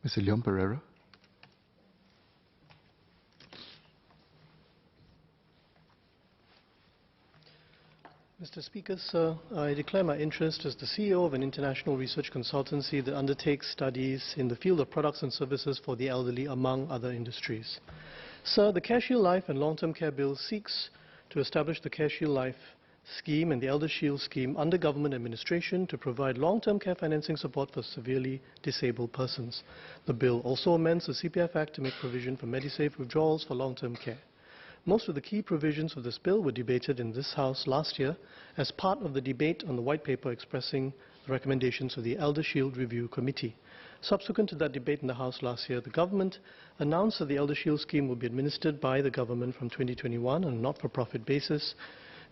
Mr. Leon Perera. Mr. Speaker, sir, I declare my interest as the CEO of an international research consultancy that undertakes studies in the field of products and services for the elderly, among other industries. Sir, the CareShield Life and Long-Term Care Bill seeks to establish the CareShield Life scheme and the ElderShield scheme under government administration to provide long-term care financing support for severely disabled persons. The bill also amends the CPF Act to make provision for Medisave withdrawals for long-term care. Most of the key provisions of this bill were debated in this House last year as part of the debate on the white paper expressing the recommendations of the ElderShield Review Committee. Subsequent to that debate in the House last year, the government announced that the ElderShield scheme will be administered by the government from 2021 on a not-for-profit basis.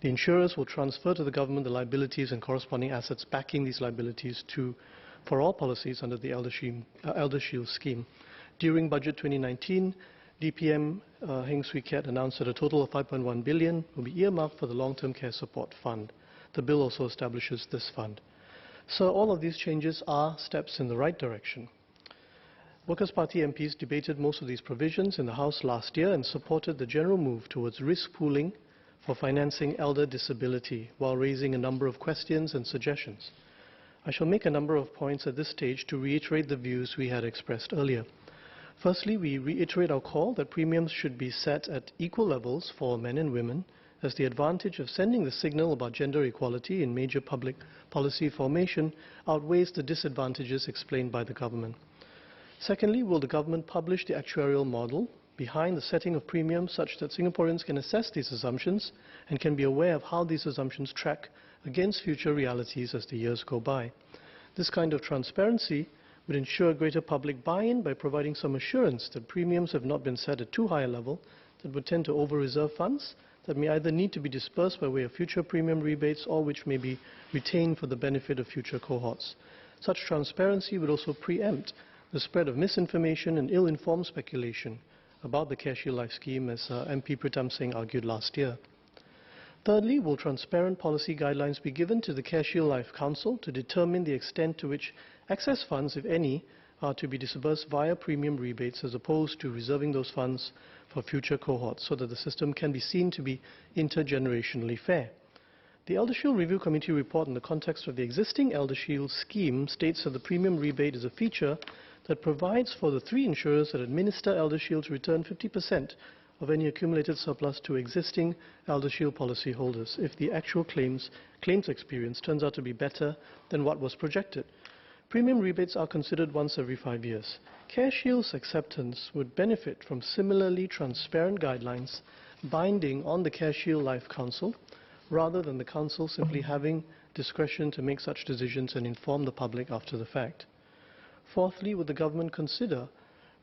The insurers will transfer to the government the liabilities and corresponding assets backing these liabilities for all policies under the ElderShield scheme. During Budget 2019, DPM Heng Swee Keat announced that a total of 5.1 billion will be earmarked for the Long-Term Care Support Fund. The bill also establishes this fund. So all of these changes are steps in the right direction. Workers' Party MPs debated most of these provisions in the House last year and supported the general move towards risk pooling for financing elder disability while raising a number of questions and suggestions. I shall make a number of points at this stage to reiterate the views we had expressed earlier. Firstly, we reiterate our call that premiums should be set at equal levels for men and women, as the advantage of sending the signal about gender equality in major public policy formation outweighs the disadvantages explained by the government. Secondly, will the government publish the actuarial model behind the setting of premiums such that Singaporeans can assess these assumptions and can be aware of how these assumptions track against future realities as the years go by? This kind of transparency would ensure greater public buy-in by providing some assurance that premiums have not been set at too high a level that would tend to over-reserve funds that may either need to be dispersed by way of future premium rebates or which may be retained for the benefit of future cohorts. Such transparency would also preempt the spread of misinformation and ill-informed speculation about the CareShield Life scheme, as MP Pritam Singh argued last year. Thirdly, will transparent policy guidelines be given to the CareShield Life Council to determine the extent to which excess funds, if any, are to be disbursed via premium rebates as opposed to reserving those funds for future cohorts so that the system can be seen to be intergenerationally fair? The ElderShield Review Committee report in the context of the existing ElderShield scheme states that the premium rebate is a feature that provides for the three insurers that administer ElderShield to return 50% of any accumulated surplus to existing ElderShield policyholders if the actual claims experience turns out to be better than what was projected. Premium rebates are considered once every 5 years. CareShield's acceptance would benefit from similarly transparent guidelines binding on the CareShield Life Council, rather than the Council simply having discretion to make such decisions and inform the public after the fact. Fourthly, would the government consider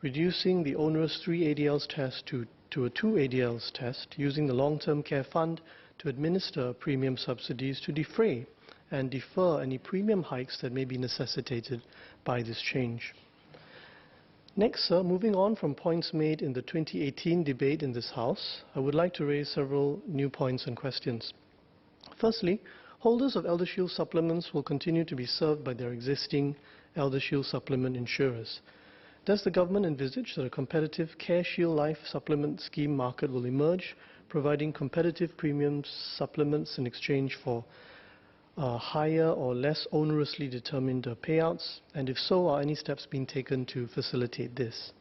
reducing the onerous 3 ADLs test to a 2 ADLs test, using the Long-Term Care Fund to administer premium subsidies to defray and defer any premium hikes that may be necessitated by this change? Next, sir, moving on from points made in the 2018 debate in this House, I would like to raise several new points and questions. Firstly, holders of ElderShield supplements will continue to be served by their existing ElderShield supplement insurers. Does the government envisage that a competitive CareShield Life supplement scheme market will emerge, providing competitive premium supplements in exchange for higher or less onerously determined payouts? And if so, are any steps being taken to facilitate this?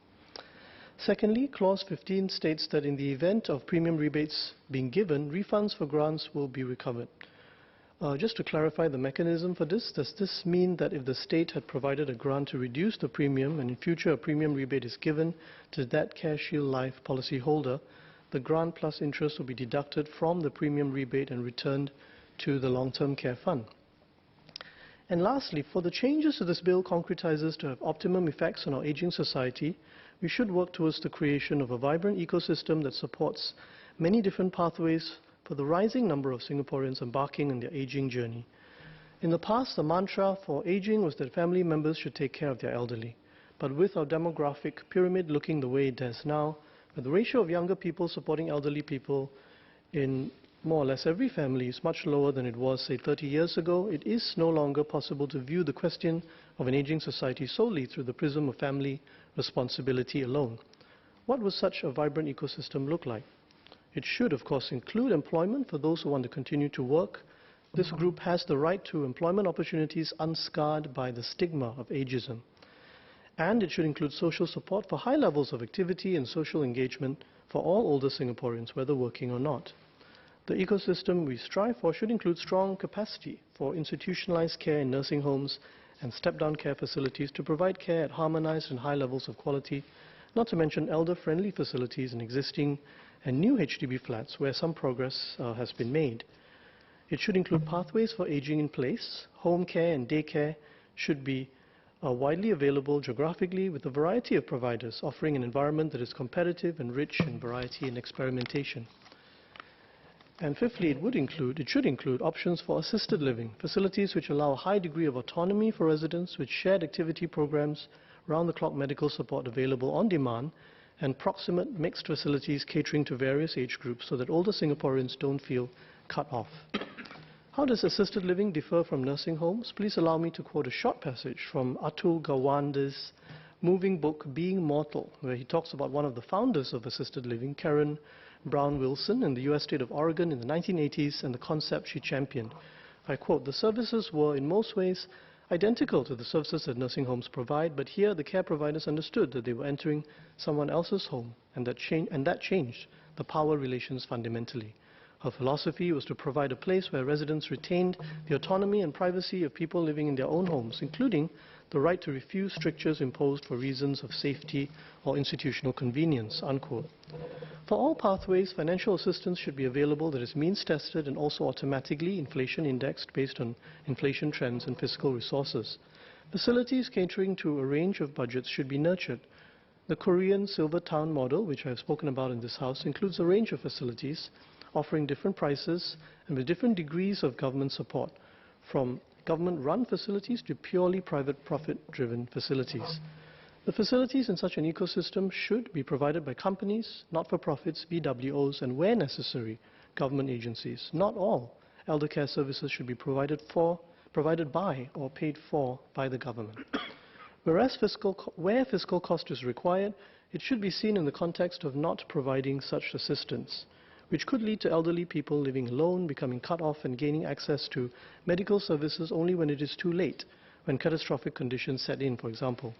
Secondly, Clause 15 states that in the event of premium rebates being given, refunds for grants will be recovered. Just to clarify the mechanism for this, does this mean that if the state had provided a grant to reduce the premium and in future a premium rebate is given to that CareShield Life policyholder, the grant plus interest will be deducted from the premium rebate and returned to the long-term care fund? And lastly, for the changes to this bill concretizers to have optimum effects on our aging society, we should work towards the creation of a vibrant ecosystem that supports many different pathways for the rising number of Singaporeans embarking on their aging journey. In the past, the mantra for aging was that family members should take care of their elderly. But with our demographic pyramid looking the way it does now, with the ratio of younger people supporting elderly people in more or less every family is much lower than it was, say, 30 years ago, it is no longer possible to view the question of an aging society solely through the prism of family responsibility alone. What would such a vibrant ecosystem look like? It should, of course, include employment for those who want to continue to work. This group has the right to employment opportunities unscarred by the stigma of ageism. And it should include social support for high levels of activity and social engagement for all older Singaporeans, whether working or not. The ecosystem we strive for should include strong capacity for institutionalized care in nursing homes and step-down care facilities to provide care at harmonized and high levels of quality, not to mention elder-friendly facilities in existing and new HDB flats where some progress has been made. It should include pathways for aging in place. Home care and daycare should be widely available geographically with a variety of providers, offering an environment that is competitive and rich in variety and experimentation. And fifthly, it should include options for assisted living, facilities which allow a high degree of autonomy for residents with shared activity programs, round-the-clock medical support available on demand, and proximate mixed facilities catering to various age groups so that older Singaporeans don't feel cut off. How does assisted living differ from nursing homes? Please allow me to quote a short passage from Atul Gawande's moving book, Being Mortal, where he talks about one of the founders of assisted living, Karen Brown Wilson, in the US state of Oregon in the 1980s, and the concept she championed. I quote, "The services were in most ways identical to the services that nursing homes provide, but here the care providers understood that they were entering someone else's home, and that changed the power relations fundamentally. Her philosophy was to provide a place where residents retained the autonomy and privacy of people living in their own homes, including the right to refuse strictures imposed for reasons of safety or institutional convenience," unquote. For all pathways, financial assistance should be available that is means tested and also automatically inflation indexed based on inflation trends and fiscal resources. Facilities catering to a range of budgets should be nurtured. The Korean Silver Town model, which I have spoken about in this House, includes a range of facilities offering different prices and with different degrees of government support, from government-run facilities to purely private profit-driven facilities. The facilities in such an ecosystem should be provided by companies, not-for-profits, VWOs, and where necessary, government agencies. Not all elder care services should be provided by or paid for by the government. Where fiscal cost is required, it should be seen in the context of not providing such assistance, which could lead to elderly people living alone, becoming cut off and gaining access to medical services only when it is too late, when catastrophic conditions set in, for example.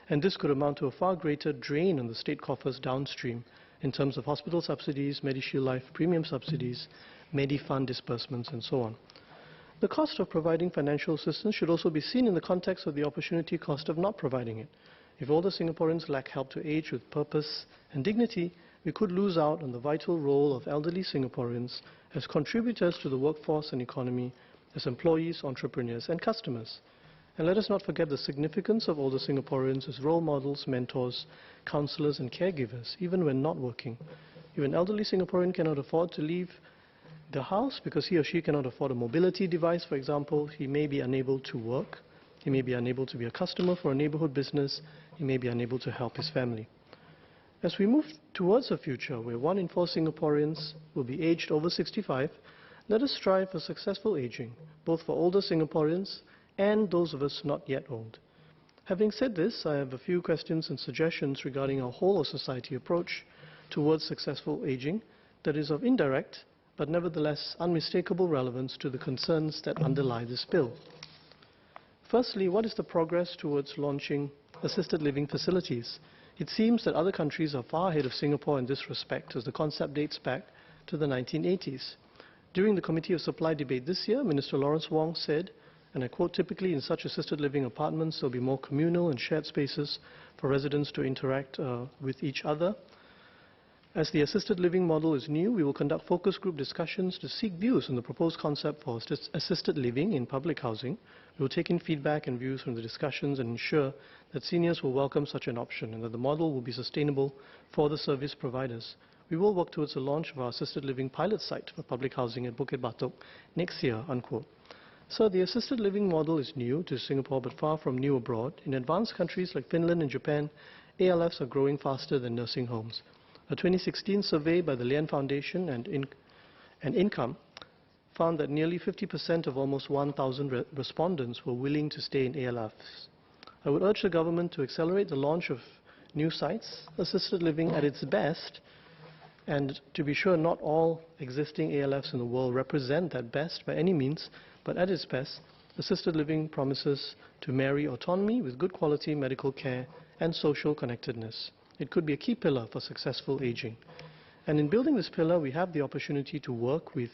And this could amount to a far greater drain on the state coffers downstream in terms of hospital subsidies, MediShield Life premium subsidies, Medifund disbursements, and so on. The cost of providing financial assistance should also be seen in the context of the opportunity cost of not providing it. If older Singaporeans lack help to age with purpose and dignity, we could lose out on the vital role of elderly Singaporeans as contributors to the workforce and economy, as employees, entrepreneurs, and customers. And let us not forget the significance of older Singaporeans as role models, mentors, counselors, and caregivers, even when not working. If an elderly Singaporean cannot afford to leave the house because he or she cannot afford a mobility device, for example, he may be unable to work, he may be unable to be a customer for a neighborhood business, he may be unable to help his family. As we move towards a future where 1 in 4 Singaporeans will be aged over 65, let us strive for successful aging, both for older Singaporeans and those of us not yet old. Having said this, I have a few questions and suggestions regarding our whole of society approach towards successful aging that is of indirect but nevertheless unmistakable relevance to the concerns that underlie this bill. Firstly, what is the progress towards launching assisted living facilities? It seems that other countries are far ahead of Singapore in this respect, as the concept dates back to the 1980s. During the Committee of Supply debate this year, Minister Lawrence Wong said, and I quote, "Typically in such assisted living apartments, there will be more communal and shared spaces for residents to interact with each other. As the assisted living model is new, we will conduct focus group discussions to seek views on the proposed concept for assisted living in public housing. We will take in feedback and views from the discussions and ensure that seniors will welcome such an option and that the model will be sustainable for the service providers. We will work towards the launch of our assisted living pilot site for public housing at Bukit Batok next year," unquote. So the assisted living model is new to Singapore but far from new abroad. In advanced countries like Finland and Japan, ALFs are growing faster than nursing homes. A 2016 survey by the Lian Foundation and Income found that nearly 50% of almost 1,000 respondents were willing to stay in ALFs. I would urge the government to accelerate the launch of new sites, assisted living at its best, and to be sure not all existing ALFs in the world represent that best by any means, but at its best, assisted living promises to marry autonomy with good quality medical care and social connectedness. It could be a key pillar for successful aging. And in building this pillar, we have the opportunity to work with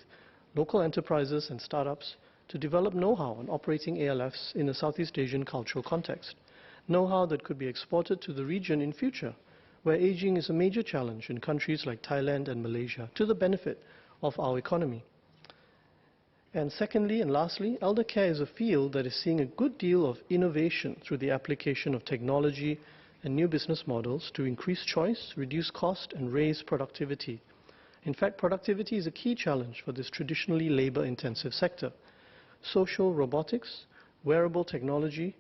local enterprises and startups to develop know-how on operating ALFs in a Southeast Asian cultural context. Know-how that could be exported to the region in future, where aging is a major challenge in countries like Thailand and Malaysia, to the benefit of our economy. And secondly and lastly, elder care is a field that is seeing a good deal of innovation through the application of technology and new business models to increase choice, reduce cost, and raise productivity. In fact, productivity is a key challenge for this traditionally labor-intensive sector. Social robotics, wearable technology,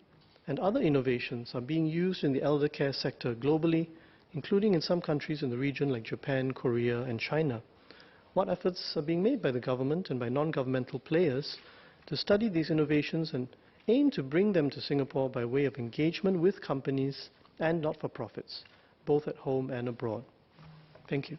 and other innovations are being used in the elder care sector globally, including in some countries in the region like Japan, Korea, and China. What efforts are being made by the government and by non-governmental players to study these innovations and aim to bring them to Singapore by way of engagement with companies and not-for-profits, both at home and abroad? Thank you.